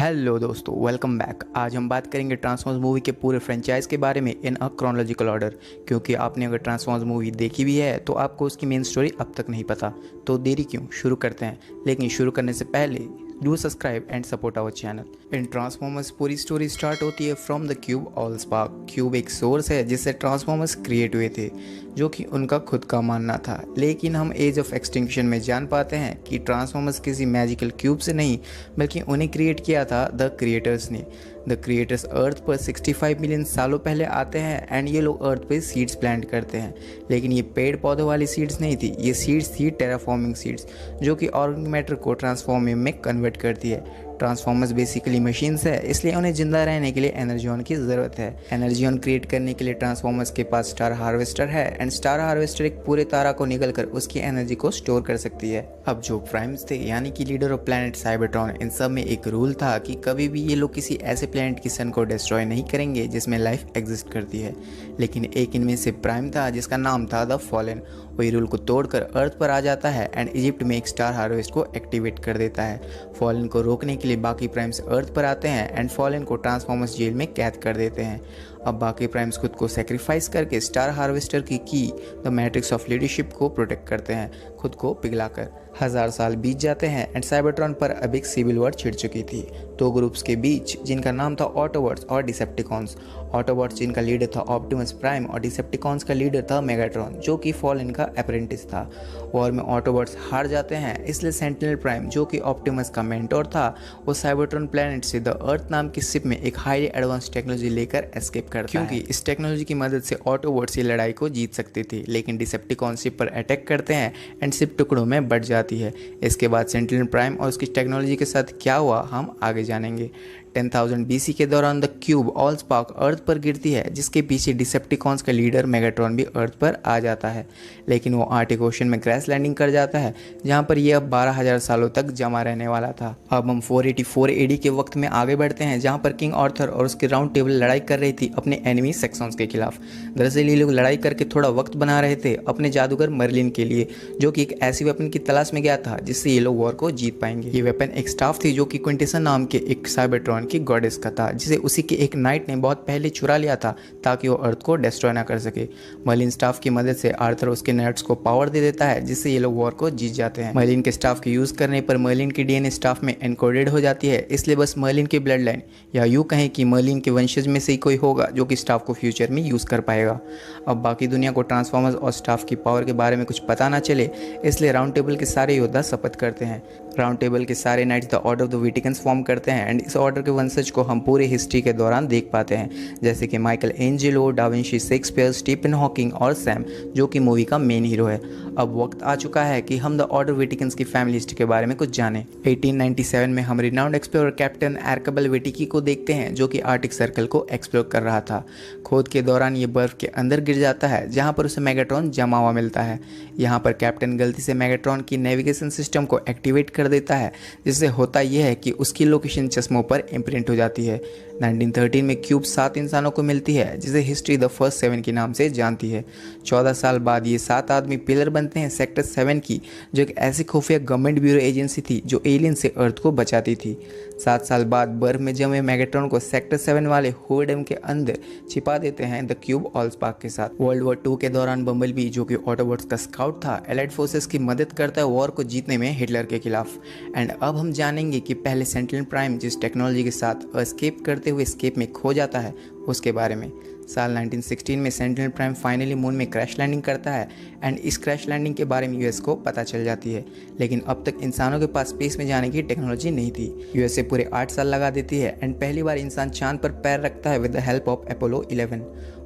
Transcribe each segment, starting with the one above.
Hello दोस्तों, welcome back. आज हम बात करेंगे ट्रांसफॉर्मर्स मूवी के पूरे फ्रेंचाइज के बारे में इन अ क्रोनोलॉजिकल ऑर्डर। क्योंकि आपने अगर ट्रांसफॉर्मर्स मूवी देखी भी है तो आपको उसकी मेन स्टोरी अब तक नहीं पता। तो देरी क्यों, शुरू करते हैं। लेकिन शुरू करने से पहले do subscribe and support our channel. In Transformers पूरी स्टोरी स्टार्ट होती है from the cube Allspark. Cube एक सोर्स है जिससे ट्रांसफॉर्मर्स क्रिएट हुए थे, जो कि उनका खुद का मानना था। लेकिन हम एज ऑफ एक्सटिंक्शन में जान पाते हैं कि ट्रांसफॉर्मर्स किसी मैजिकल क्यूब से नहीं बल्कि उन्हें क्रिएट किया था द क्रिएटर्स ने। द क्रिएटर्स अर्थ पर 65 मिलियन सालों पहले आते हैं एंड ये लोग अर्थ पे सीड्स प्लांट करते हैं। लेकिन ये पेड़ पौधों वाली सीड्स नहीं थी, ये सीड्स थी टेराफॉर्मिंग सीड्स, जो कि ऑर्गेनिक मैटर को ट्रांसफॉर्मिंग में कन्वर्ट करती है। ट्रांसफॉर्मर्स बेसिकली मशीन्स है, इसलिए उन्हें जिंदा रहने के लिए एनर्जियन की ज़रूरत है। एनर्जियन क्रिएट करने के लिए ट्रांसफॉर्मर्स के पास स्टार हार्वेस्टर है एंड स्टार हार्वेस्टर एक पूरे तारा को निगलकर उसकी एनर्जी को स्टोर कर सकती है। अब जो प्राइम्स थे यानी कि लीडर ऑफ प्लैनेट साइबरट्रॉन, इन सब में एक रूल था कि कभी भी ये लोग किसी ऐसे प्लैनेट की सन को डिस्ट्रॉय नहीं करेंगे जिसमें लाइफ एग्जिस्ट करती है। लेकिन एक इनमें से प्राइम था जिसका नाम था द फॉलन। वही रूल को तोड़कर अर्थ पर आ जाता है एंड इजिप्ट में एक स्टार हार्वेस्ट को एक्टिवेट कर देता है। फॉलन को रोकने के लिए बाकी प्राइम्स अर्थ पर आते हैं एंड फॉलन को ट्रांसफॉर्मर्स जेल में कैद कर देते हैं। अब बाकी प्राइम्स खुद को सेक्रीफाइस करके स्टार हार्वेस्टर की द मैट्रिक्स ऑफ लीडरशिप को प्रोटेक्ट करते हैं, खुद को पिघलाकर। 1000 साल बीत जाते हैं एंड साइबरट्रॉन पर अब एक सिविल वॉर छिड़ चुकी थी दो ग्रुप्स के बीच, जिनका नाम था ऑटोबॉट्स और डिसेप्टिकॉन्स। ऑटोबॉट्स जिनका लीडर था ऑप्टिमस प्राइम और डिसेप्टिकॉन्स का लीडर था मेगाट्रॉन, जो कि फॉलन का अप्रेंटिस था। वॉर में ऑटोबॉट्स हार जाते हैं, इसलिए सेंटिनल प्राइम, जो कि ऑप्टिमस का मेंटोर था, वो साइबरट्रॉन प्लैनेट से द अर्थ नाम की शिप में एक हाईली एडवांस टेक्नोलॉजी लेकर एस्केप करता है। क्योंकि इस टेक्नोलॉजी की मदद से ऑटोबॉट्स ये लड़ाई को जीत सकते थे। लेकिन डिसेप्टिकॉन शिप पर अटैक करते हैं एंड शिप टुकड़ों में बट जाती है। इसके बाद सेंटिनल प्राइम और उसकी टेक्नोलॉजी के साथ क्या हुआ हम आगे जानेंगे। 10,000 BC के दौरान द क्यूब ऑलस्पार्क अर्थ पर गिरती है, जिसके पीछे डिसेप्टिकॉन्स का लीडर मेगाट्रॉन भी अर्थ पर आ जाता है। लेकिन वो आर्टिक ओशन में क्रैश लैंडिंग कर जाता है, जहाँ पर यह अब 12,000 सालों तक जमा रहने वाला था। अब हम 484 AD के वक्त में आगे बढ़ते हैं, जहाँ पर किंग आर्थर और उसके राउंड टेबल लड़ाई कर रही थी अपने एनिमी सेक्सॉन्स के खिलाफ। दरअसल ये लोग लड़ाई करके थोड़ा वक्त बना रहे थे अपने जादूगर मर्लिन के लिए, जो कि एक ऐसी वेपन की तलाश में गया था जिससे ये लोग वॉर को जीत पाएंगे। ये वेपन एक स्टाफ थी जो कि क्विंटेसन नाम के एक साइबरट्रॉन की गॉडेस का था, जिसे उसी के एक नाइट ने बहुत पहले चुरा लिया था ताकि वो अर्थ को डिस्ट्रॉय ना कर सके। मर्लिन स्टाफ की मदद से आर्थर उसके नर्ड्स को पावर दे देता है, जिससे ये लोग वॉर को जीत जाते हैं। मर्लिन के स्टाफ के यूज करने पर मर्लिन की DNA स्टाफ में एनकोडेड हो जाती है, इसलिए बस मर्लिन की ब्लड लाइन, या यूँ कहें कि मर्लिन के वंशज में से ही कोई होगा जो कि स्टाफ को फ्यूचर में यूज कर पाएगा। अब बाकी दुनिया को ट्रांसफॉर्मर्स और स्टाफ की पावर के बारे में कुछ पता ना चले, इसलिए राउंड टेबल के सारे योद्धा शपथ करते हैं। राउंड टेबल के सारे knights the order of the विटिकन्स फॉर्म करते हैं एंड इस ऑर्डर के वंशज को हम पूरी हिस्ट्री के दौरान देख पाते हैं, जैसे कि Michelangelo, da Vinci, Shakespeare, Stephen Hawking और सैम, जो कि मूवी का मेन हीरो है। अब वक्त आ चुका है कि हम द ऑर्डर विटिकन्स की फैमिली हिस्ट्री के बारे में कुछ जानें। 1897 में हम रिनाउंड एक्सप्लोरर कैप्टन एरकबल विटिकी को देखते हैं, जो कि आर्टिक सर्कल को एक्सप्लोर कर रहा था। खोद के दौरान ये बर्फ के अंदर गिर जाता है, जहाँ पर उसे मेगाट्रॉन जमा हुआ मिलता है। यहाँ पर कैप्टन गलती से मेगाट्रॉन की नेविगेशन सिस्टम को एक्टिवेट कर देता है, जिससे होता यह है कि उसकी लोकेशन चश्मों पर इम्प्रिंट हो जाती है। 1913 में क्यूब 7 इंसानों को मिलती है, जिसे हिस्ट्री द फर्स्ट 7 के नाम से जानती है। 14 साल बाद ये 7 आदमी पिलर बनते हैं सेक्टर 7 की, जो एक ऐसी खुफिया गवर्नमेंट ब्यूरो एजेंसी थी जो एलियन से अर्थ को बचाती थी। 7 साल बाद बर्फ में जमे मेगाट्रॉन को सेक्टर 7 वाले होर्डम के अंदर छिपा देते हैं द क्यूब ऑलस्पार्क के साथ। वर्ल्ड वॉर 2 के दौरान बम्बलबी, जो कि ऑटोबॉट्स का स्काउट था, एलाइड फोर्सेस की मदद करता है वॉर को जीतने में हिटलर के खिलाफ। एंड अब हम जानेंगे कि पहले सेंटिनल प्राइम जिस टेक्नोलॉजी के साथ एस्केप करते हुए एस्केप में खो जाता है उसके बारे में। साल 1916 में सेंटिनल प्राइम फाइनली मून में क्रैश लैंडिंग करता है एंड इस क्रैश लैंडिंग के बारे में यूएस को पता चल जाती है। लेकिन अब तक इंसानों के पास स्पेस में जाने की टेक्नोलॉजी नहीं थी। यूएस से पूरे 8 साल लगा देती है एंड पहली बार इंसान चांद पर पैर रखता है with the help of Apollo 11।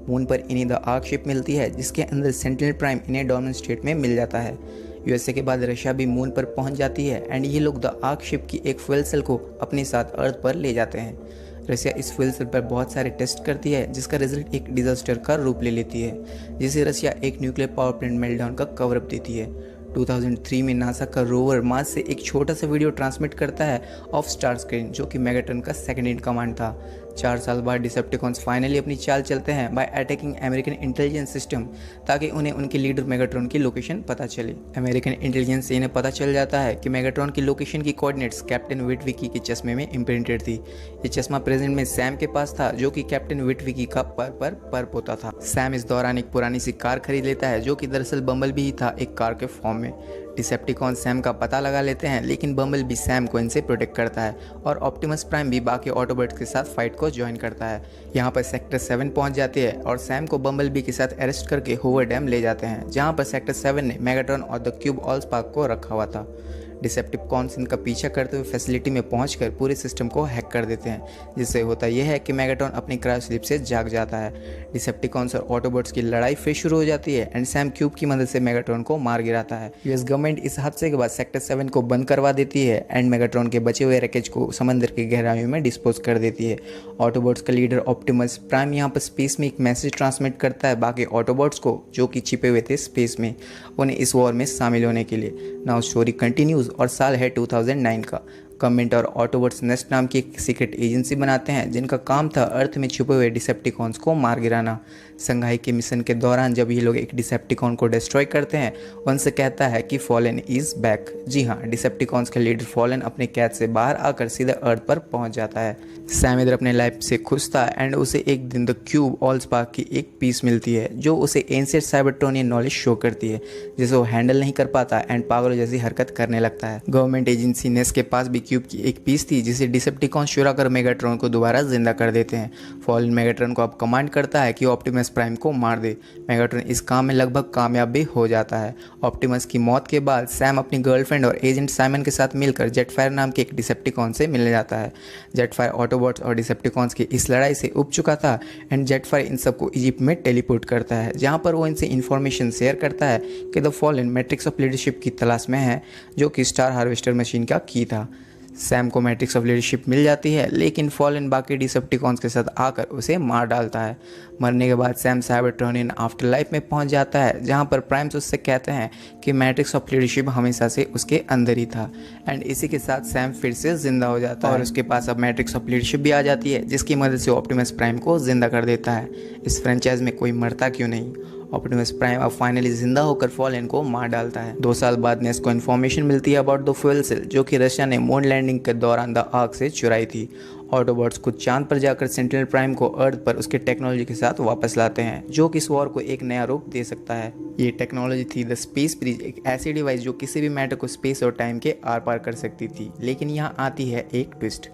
Moon पर इन्हें द आर्क शिप मिलती है, जिसके अंदर सेंटिनल प्राइम इन्हें डोमिनेंट स्टेट में मिल जाता है। यूएसए के बाद रशिया भी मून पर पहुंच जाती है एंड ये लोग द आर्क शिप की एक फ्यूल सेल को अपने साथ अर्थ पर ले जाते हैं। रशिया इस फ्यूल सेल पर बहुत सारे टेस्ट करती है, जिसका रिजल्ट एक डिजास्टर का रूप ले लेती है, जिसे रशिया एक न्यूक्लियर पावर प्लांट मेल्टडाउन का कवर अप देती है। 2003 में नासा का रोवर मार्स से एक छोटा सा वीडियो ट्रांसमिट करता है ऑफ स्टार स्क्रीन, जो कि मेगाट्रॉन का सेकंड इन कमांड था। 4 साल बाद डिसेप्टिकॉन्स फाइनली अपनी चाल चलते हैं bye attacking American intelligence system, ताकि उन्हें उनके लीडर मेगाट्रॉन की लोकेशन पता चले। अमेरिकन इंटेलिजेंस से इन्हें पता चल जाता है कि मेगाट्रॉन की लोकेशन की कोऑर्डिनेट्स कैप्टन विटविकी के चश्मे में इम्प्रिंटेड थी। ये चश्मा प्रेजेंट में सैम के पास था, जो कि कैप्टन विटविकी का पर्प होता था। सैम इस दौरान एक पुरानी सी कार खरीद लेता है, जो कि दरअसल बम्बलबी ही था, एक कार के फॉर्म में। डिसेप्टिकॉन सैम का पता लगा लेते हैं, लेकिन बम्बलबी सैम को इनसे प्रोटेक्ट करता है और ऑप्टिमस प्राइम भी बाकी ऑटोबॉट्स के साथ फाइट को ज्वाइन करता है। यहाँ पर सेक्टर 7 पहुँच जाती है और सैम को बम्बलबी के साथ अरेस्ट करके होवर डैम ले जाते हैं, जहाँ पर सेक्टर 7 ने मेगाट्रॉन और द क्यूब ऑलस्पार्क को रखा हुआ था। डिसेप्टिकॉन्स इनका पीछा करते हुए फैसिलिटी में पहुंचकर पूरे सिस्टम को हैक कर देते हैं, जिससे होता यह है कि मेगाट्रॉन अपनी क्रायो स्लीप से जाग जाता है। डिसेप्टिकॉन्स और ऑटोबॉट्स की लड़ाई फिर शुरू हो जाती है एंड सैम क्यूब की मदद से मेगाट्रॉन को मार गिराता है। यूएस गवर्नमेंट इस हादसे के बाद सेक्टर 7 को बंद करवा देती है एंड मेगाट्रॉन के बचे हुए रैकेज को समंदर की गहराइयों में डिस्पोज कर देती है। ऑटोबॉट्स का लीडर ऑप्टिमस प्राइम यहाँ पर स्पेस में एक मैसेज ट्रांसमिट करता है बाकी ऑटोबॉट्स को, जो कि छिपे हुए थे स्पेस में, उन्हें इस वॉर में शामिल होने के लिए। नाउ स्टोरी कंटिन्यूज और साल है 2009 का। गवर्नमेंट और ऑटोबॉट्स नेस्ट नाम की एक सीक्रेट एजेंसी बनाते हैं, जिनका काम था अर्थ में छुपे हुए डिसेप्टिकॉन्स को मार गिराना। संघाई के मिशन के दौरान जब ये लोग एक डिसेप्टिकॉन को डिस्ट्रॉय करते हैं, उनसे कहता है कि फॉलन इज बैक। जी हाँ, डिसेप्टिकॉन्स के लीडर फॉलन अपने कैद से बाहर आकर सीधा अर्थ पर पहुंच जाता है। सैम इधर अपने लाइफ से खुश था एंड उसे एक दिन द क्यूब ऑलस्पार्क की एक पीस मिलती है, जो उसे एंशिएंट साइबरट्रॉनियन नॉलेज शो करती है, जिसे वो हैंडल नहीं कर पाता एंड पागलों जैसी हरकत करने लगता है। गवर्नमेंट एजेंसी नेस के पास भी क्यूब की एक पीस थी, जिसे डिसेप्टिकॉन चुरा कर मेगाट्रॉन को दोबारा जिंदा कर देते हैं। फॉलन मेगाट्रॉन को अब कमांड करता है कि ऑप्टिमस प्राइम को मार दे। मेगाट्रॉन इस काम में लगभग कामयाब भी हो जाता है। ऑप्टिमस की मौत के बाद सैम अपनी गर्लफ्रेंड और एजेंट साइमन के साथ मिलकर जेटफायर नाम के एक डिसेप्टिकॉन से मिलने जाता है। जेटफायर ऑटोबॉट्स और डिसेप्टिकॉन्स की इस लड़ाई से उब चुका था एंड जेटफायर इन सबको इजिप्ट में टेलीपोर्ट करता है, जहां पर वो इनसे इन्फॉर्मेशन शेयर करता है कि the fallen matrix of leadership की तलाश में है, जो कि स्टार हार्वेस्टर मशीन का की था। सैम को मैट्रिक्स ऑफ लीडरशिप मिल जाती है, लेकिन फॉलन बाकी डिसेप्टिकॉन्स के साथ आकर उसे मार डालता है। मरने के बाद सैम साइबरट्रॉनियन आफ्टर लाइफ में पहुंच जाता है, जहां पर प्राइम्स उससे कहते हैं कि मैट्रिक्स ऑफ लीडरशिप हमेशा से उसके अंदर ही था एंड इसी के साथ सैम फिर से जिंदा हो जाता है और उसके पास अब मैट्रिक्स ऑफ लीडरशिप भी आ जाती है, जिसकी मदद से ऑप्टिमस प्राइम को जिंदा कर देता है। इस फ्रेंचाइज में कोई मरता क्यों नहीं। ऑप्टिमस प्राइम अब फाइनली जिंदा होकर फॉलन को मार डालता है। 2 साल बाद नेस को इन्फॉर्मेशन मिलती है अबाउट द फ्यूल सेल, जो कि रशिया ने मून लैंडिंग के दौरान द आर्क से चुराई थी। ऑटोबॉट्स खुद चांद पर जाकर सेंट्रल प्राइम को अर्थ पर उसके टेक्नोलॉजी के साथ वापस लाते हैं, जो कि इस वॉर को एक नया रूप दे सकता है। ये टेक्नोलॉजी थी द स्पेस ब्रिज, एक ऐसी डिवाइस जो किसी भी मैटर को स्पेस और टाइम के आर पार कर सकती थी। लेकिन यहाँ आती है एक ट्विस्ट।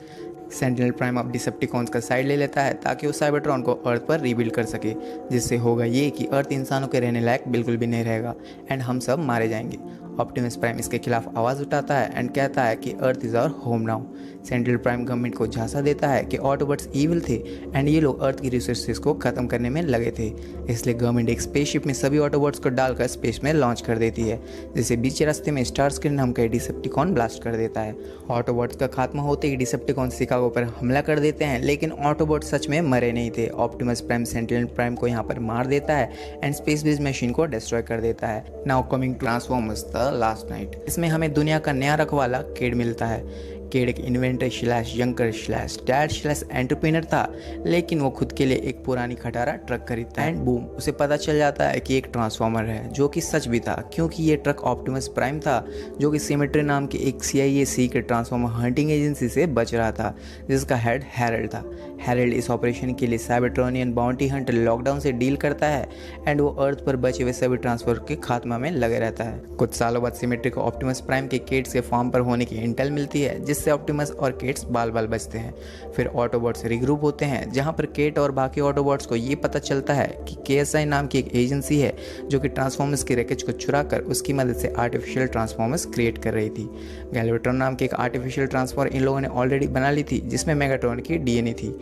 सेंट्रल प्राइम अब डिसेप्टिकॉन्स का साइड ले लेता है ताकि वो साइबरट्रॉन को अर्थ पर रीबिल्ड कर सके, जिससे होगा ये कि अर्थ इंसानों के रहने लायक बिल्कुल भी नहीं रहेगा एंड हम सब मारे जाएंगे। ऑप्टिमस प्राइम इसके खिलाफ आवाज़ उठाता है एंड कहता है कि earth is our home now. Central prime government को झांसा देता है कि ऑटोबॉट्स ईविल थे एंड ये लोग अर्थ की रिसोर्सेज को ख़त्म करने में लगे थे, इसलिए गवर्नमेंट एक स्पेसशिप में सभी ऑटोबॉट्स को डालकर स्पेस में लॉन्च कर देती है, जिसे बीच रास्ते में स्टारस्क्रीन नाम का डिसेप्टिकॉन ब्लास्ट कर देता है। ऑटोबॉट्स का खात्मा होते ही डिसेप्टिकॉन शिकागो पर हमला कर देते हैं, लेकिन ऑटोबॉट्स सच में मरे नहीं थे। ऑप्टिमस प्राइम सेंट्रल प्राइम को यहाँ पर मार देता है एंड स्पेस बेस्ड मशीन को डिस्ट्रॉय कर देता है। Now coming to Transformers the last knight. इसमें हमें दुनिया का नया रखवाला केड मिलता है। केड एक inventor slash यंकर slash dad slash entrepreneur था, लेकिन वो खुद के लिए एक पुरानी खटारा ट्रक खरीदता है एंड बूम, उसे पता चल जाता है कि एक ट्रांसफॉर्मर है, जो कि सच भी था, क्योंकि ये ट्रक ऑप्टिमस प्राइम था, जो कि सिमेट्री नाम की एक CIA secret transformer hunting agency से बच रहा था, जिसका हेड हैरल्ड था। हैरल्ड इस ऑपरेशन के लिए साइबरट्रॉनियन बाउंटी हंटर लॉकडाउन से डील करता है एंड वो अर्थ पर बचे हुए सभी ट्रांसफर के खात्मा में लगे रहता है। कुछ सालों बाद सिमेट्री को ऑप्टिमस प्राइम के केट्स के फॉर्म पर होने की इंटेल मिलती है, जिससे ऑप्टिमस और केट्स बाल बाल बचते हैं। फिर ऑटोबॉट्स रिग्रुप होते हैं, जहां पर केट और बाकी ऑटोबॉट्स को ये पता चलता है कि KSI नाम की एक एजेंसी है, जो कि ट्रांसफॉर्मर्स के रैकेज को चुरा कर उसकी मदद से आर्टिफिशियल ट्रांसफॉर्मर्स क्रिएट कर रही थी। गैल्वेट्रॉन नाम की एक आर्टिफिशियल ट्रांसफॉर्मर इन लोगों ने ऑलरेडी बना ली थी, जिसमें मेगाट्रॉन की DNA थी।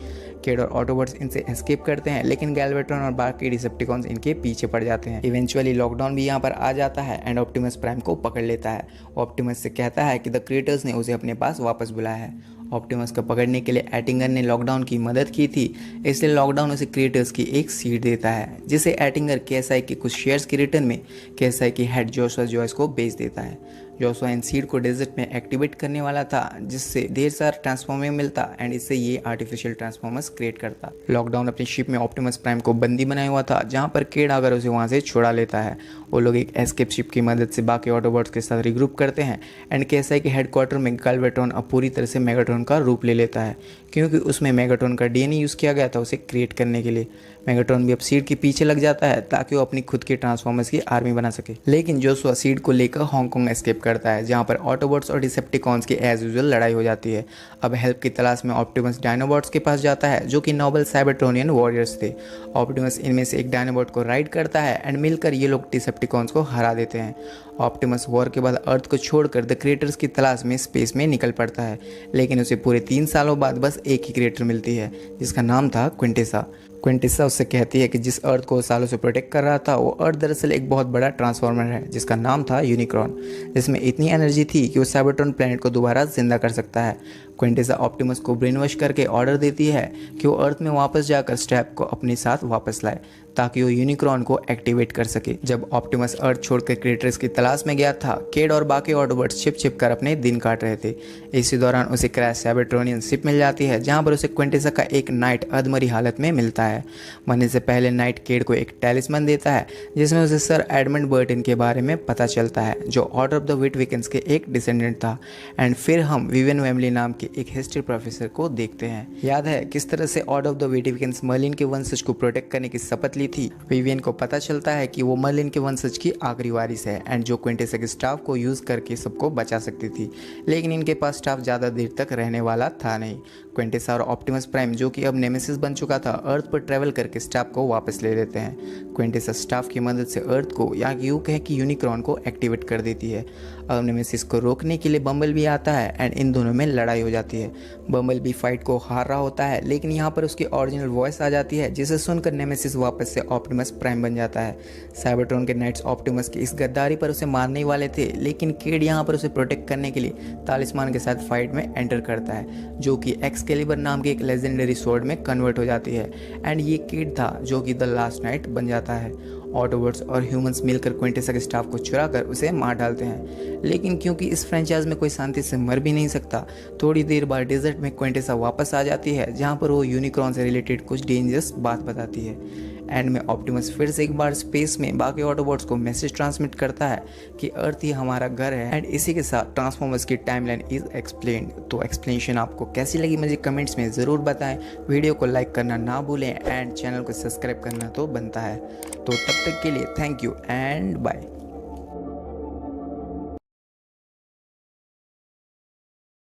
केड और ऑटोबॉट्स इनसे एस्केप करते हैं, लेकिन गैल्वेट्रॉन और बाकी डिसेप्टिकॉन्स इनके पीछे पड़ जाते हैं। इवेंचुअली लॉकडाउन भी यहाँ पर आ जाता है एंड ऑप्टिमस प्राइम को पकड़ लेता है। ऑप्टिमस से कहता है कि द क्रिएटर्स ने उसे अपने पास वापस बुलाया है। ऑप्टिमस को पकड़ने के लिए एटिंगर ने लॉकडाउन की मदद की थी, इसलिए लॉकडाउन उसे क्रिएटर्स की एक सीट देता है, जिसे एटिंगर KSI के कुछ शेयर्स के रिटर्न में KSI की हेड जोशुआ जॉयस को बेच देता है। जोशुआ इन सीड को डेजर्ट में एक्टिवेट करने वाला था, जिससे ढेर सारा ट्रांसफॉर्मिंग मिलता एंड इससे ये आर्टिफिशियल ट्रांसफॉर्मर्स क्रिएट करता। लॉकडाउन अपनी शिप में ऑप्टिमस प्राइम को बंदी बनाया हुआ था, जहाँ पर केड आकर उसे वहाँ से छुड़ा लेता है। वो लोग एक एस्केप शिप की मदद से बाकी ऑटोबॉट्स के साथ रिग्रुप करते हैं एंड केएसआई के हेडक्वार्टर में गैल्वेट्रॉन अब पूरी तरह से मेगाट्रॉन का रूप ले लेता है, क्योंकि उसमें मेगाट्रॉन का डीएनए यूज़ किया गया था उसे क्रिएट करने के लिए। मेगाट्रॉन भी अब सीड के पीछे लग जाता है ताकि वो अपनी खुद की ट्रांसफॉर्मर्स की आर्मी बना सके। लेकिन जोशुआ सीड को लेकर हांगकांग एस्केप करता है, जहाँ पर ऑटोबॉट्स और डिसेप्टिकॉन्स की एज यूजुअल लड़ाई हो जाती है। अब हेल्प की तलाश में ऑप्टिमस डायनोबॉट्स के पास जाता है, जो कि नोबल साइबरट्रोनियन वॉरियर्स थे। ऑप्टिमस इनमें से एक डायनोबॉट को राइड करता है एंड मिलकर ये लोग डिसेप्टिकॉन्स को हरा देते हैं। ऑप्टिमस वॉर के बाद अर्थ को छोड़कर द क्रिएटर्स की तलाश में स्पेस में निकल पड़ता है, लेकिन उसे पूरे 3 सालों बाद बस एक ही क्रिएटर मिलती है, जिसका नाम था क्विंटेसा। क्विंटेसा उससे कहती है कि जिस अर्थ को सालों से प्रोटेक्ट कर रहा था, वो अर्थ दरअसल एक बहुत बड़ा ट्रांसफॉर्मर है, जिसका नाम था यूनिक्रॉन, जिसमें इतनी एनर्जी थी कि वो साइबरट्रॉन प्लैनेट को दोबारा जिंदा कर सकता है। क्विंटेसा ऑप्टिमस को ब्रेन वॉश करके ऑर्डर देती है कि वो अर्थ में वापस जाकर स्ट्रैप को अपने साथ वापस लाए, ताकि वो यूनिक्रॉन को एक्टिवेट कर सके। जब ऑप्टिमस अर्थ छोड़कर क्रिएटर्स की तलाश में गया था, केड और बाकी ऑटोबॉट्स छिप कर अपने दिन काट रहे थे। इसी दौरान उसे क्रैश साइबरट्रोनियन शिप मिल जाती है, जहाँ पर उसे क्विंटेसा का एक नाइट अधमरी हालत में मिलता है। मरने से पहले नाइट केड को एक टैलिस्मन देता है, जिसमें उसे सर एडमंड बर्टन के बारे में पता चलता है, जो ऑर्डर ऑफ द विटविकन्स के एक डिसेंडेंट था। एंड फिर हम विवियन वेमली नाम के एक हिस्ट्री प्रोफेसर को देखते हैं। याद है किस तरह से ऑर्डर ऑफ द विटविकन्स मर्लिन के वंशज को प्रोटेक्ट करने की शपथ ली थी। विवियन को पता चलता है कि वो मर्लिन के वंशज की आखिरी वारिस है एंड जो क्विंटेसा के स्टाफ को यूज करके सबको बचा सकती थी, लेकिन इनके पास स्टाफ ज़्यादा देर तक रहने वाला था नहीं। क्विंटेसा और ऑप्टिमस प्राइम, जो कि अब नेमेसिस बन चुका था, अर्थ पर ट्रैवल करके स्टाफ को वापस ले लेते हैं। क्विंटेसा स्टाफ की मदद से अर्थ को, या यूँ कहें कि यूनिक्रॉन को एक्टिवेट कर देती है। अब नेमेसिस को रोकने के लिए बम्बल भी आता है एंड इन दोनों में लड़ाई हो जाती है। बम्बल भी फाइट को हार रहा होता है, लेकिन यहाँ पर उसकी ओरिजिनल वॉइस आ जाती है, जिसे सुनकर नेमेसिस वापस से ऑप्टिमस प्राइम बन जाता है। साइबरट्रॉन के नाइट्स ऑप्टिमस की इस गद्दारी पर उसे मारने ही वाले थे, लेकिन केड यहाँ पर उसे प्रोटेक्ट करने के लिए तालिस्मान के साथ फाइट में एंटर करता है, जो कि एक्सकेलिबर नाम के एक लेजेंडरी स्वॉर्ड में कन्वर्ट हो जाती है। एंड ये केड था जो कि द लास्ट नाइट बन जाता है। ऑटोबॉट्स और ह्यूमंस मिलकर क्विंटेसा के स्टाफ को चुरा कर उसे मार डालते हैं, लेकिन क्योंकि इस फ्रेंचाइज में कोई शांति से मर भी नहीं सकता, थोड़ी देर बाद डेजर्ट में क्विंटेसा वापस आ जाती है, जहाँ पर वो यूनिक्रॉन से रिलेटेड कुछ डेंजरस बात बताती है। एंड में ऑप्टिमस फिर से एक बार स्पेस में बाकी ऑटोबॉट्स को मैसेज ट्रांसमिट करता है कि अर्थ ही हमारा घर है। एंड इसी के साथ ट्रांसफॉर्मर्स की टाइमलाइन इज एक्सप्लेन्ड। तो एक्सप्लेनेशन आपको कैसी लगी मुझे कमेंट्स में ज़रूर बताएं। वीडियो को लाइक करना ना भूलें एंड चैनल को सब्सक्राइब करना तो बनता है। तो तब तक के लिए थैंक यू एंड बाय।